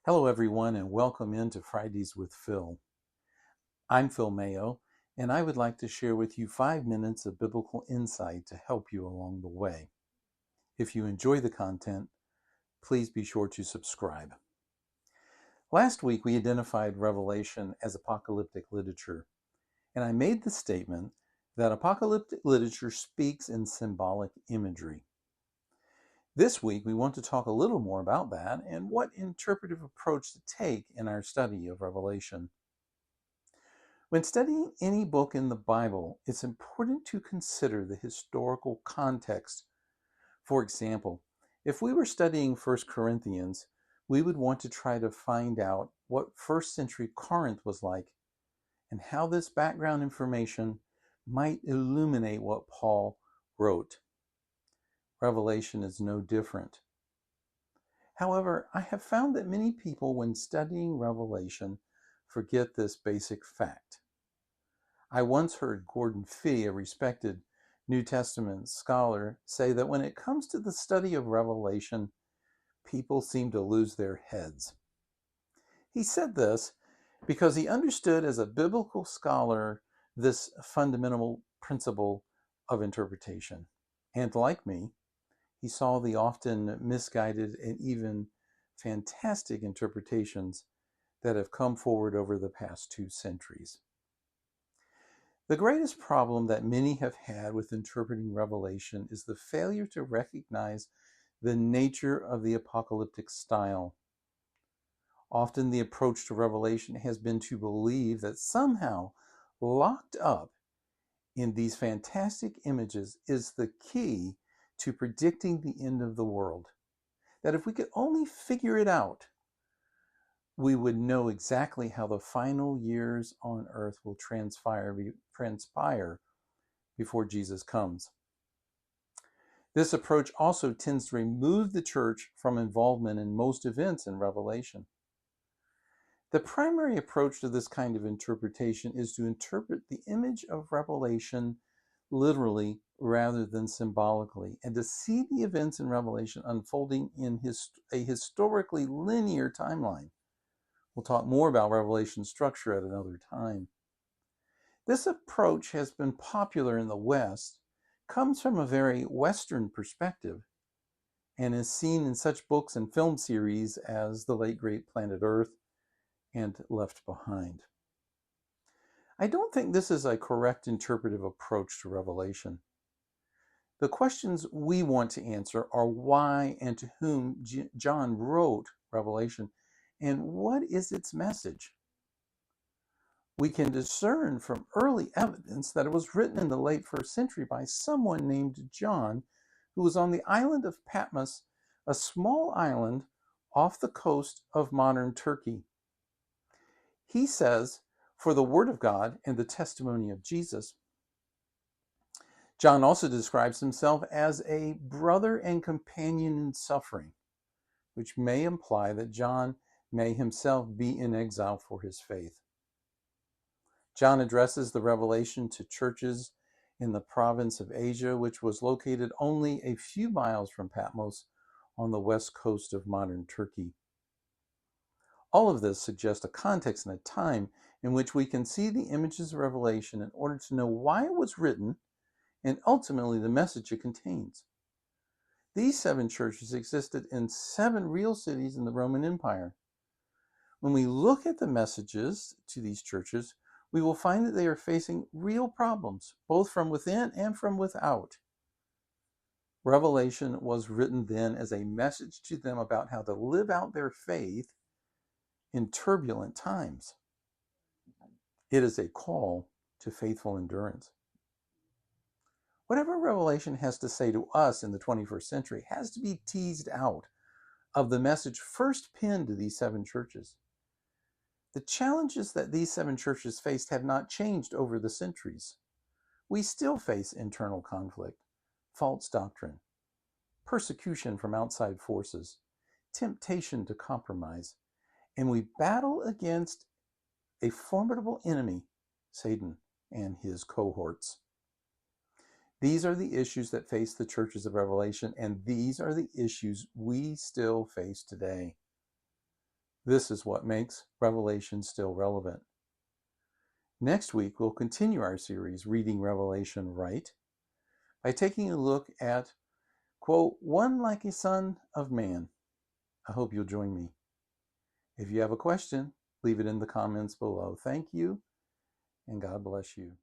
Hello, everyone, and welcome into Fridays with Phil. I'm Phil Mayo, and I would like to share with you 5 minutes of biblical insight to help you along the way. If you enjoy the content, please be sure to subscribe. Last week, we identified Revelation as apocalyptic literature, and I made the statement that apocalyptic literature speaks in symbolic imagery. This week, we want to talk a little more about that and what interpretive approach to take in our study of Revelation. When studying any book in the Bible, it's important to consider the historical context. For example, if we were studying 1 Corinthians, we would want to try to find out what first century Corinth was like and how this background information might illuminate what Paul wrote. Revelation is no different. However, I have found that many people, when studying Revelation, forget this basic fact. I once heard Gordon Fee, a respected New Testament scholar, say that when it comes to the study of Revelation, people seem to lose their heads. He said this because he understood as a biblical scholar this fundamental principle of interpretation. And like me, he saw the often misguided and even fantastic interpretations that have come forward over the past 2 centuries. The greatest problem that many have had with interpreting Revelation is the failure to recognize the nature of the apocalyptic style. Often the approach to Revelation has been to believe that somehow locked up in these fantastic images is the key to predicting the end of the world. That if we could only figure it out, we would know exactly how the final years on earth will transpire before Jesus comes. This approach also tends to remove the church from involvement in most events in Revelation. The primary approach to this kind of interpretation is to interpret the image of Revelation literally rather than symbolically, and to see the events in Revelation unfolding in a historically linear timeline. We'll talk more about Revelation structure at another time. This approach has been popular in the West, comes from a very Western perspective, and is seen in such books and film series as The Late Great Planet Earth and Left Behind. I don't think this is a correct interpretive approach to Revelation. The questions we want to answer are why and to whom John wrote Revelation, and what is its message? We can discern from early evidence that it was written in the late 1st century by someone named John, who was on the island of Patmos, a small island off the coast of modern Turkey. He says, for the word of God and the testimony of Jesus. John also describes himself as a brother and companion in suffering, which may imply that John may himself be in exile for his faith. John addresses the revelation to churches in the province of Asia, which was located only a few miles from Patmos on the west coast of modern Turkey. All of this suggests a context and a time in which we can see the images of Revelation in order to know why it was written and ultimately the message it contains. These 7 churches existed in 7 real cities in the Roman Empire. When we look at the messages to these churches, we will find that they are facing real problems, both from within and from without. Revelation was written then as a message to them about how to live out their faith in turbulent times. It is a call to faithful endurance. Whatever Revelation has to say to us in the 21st century has to be teased out of the message first penned to these 7 churches. The challenges that these 7 churches faced have not changed over the centuries. We still face internal conflict, false doctrine, persecution from outside forces, temptation to compromise, and we battle against a formidable enemy, Satan and his cohorts. These are the issues that face the churches of Revelation, and these are the issues we still face today. This is what makes Revelation still relevant. Next week, we'll continue our series, Reading Revelation Right, by taking a look at, quote, one like a son of man. I hope you'll join me. If you have a question, leave it in the comments below. Thank you, and God bless you.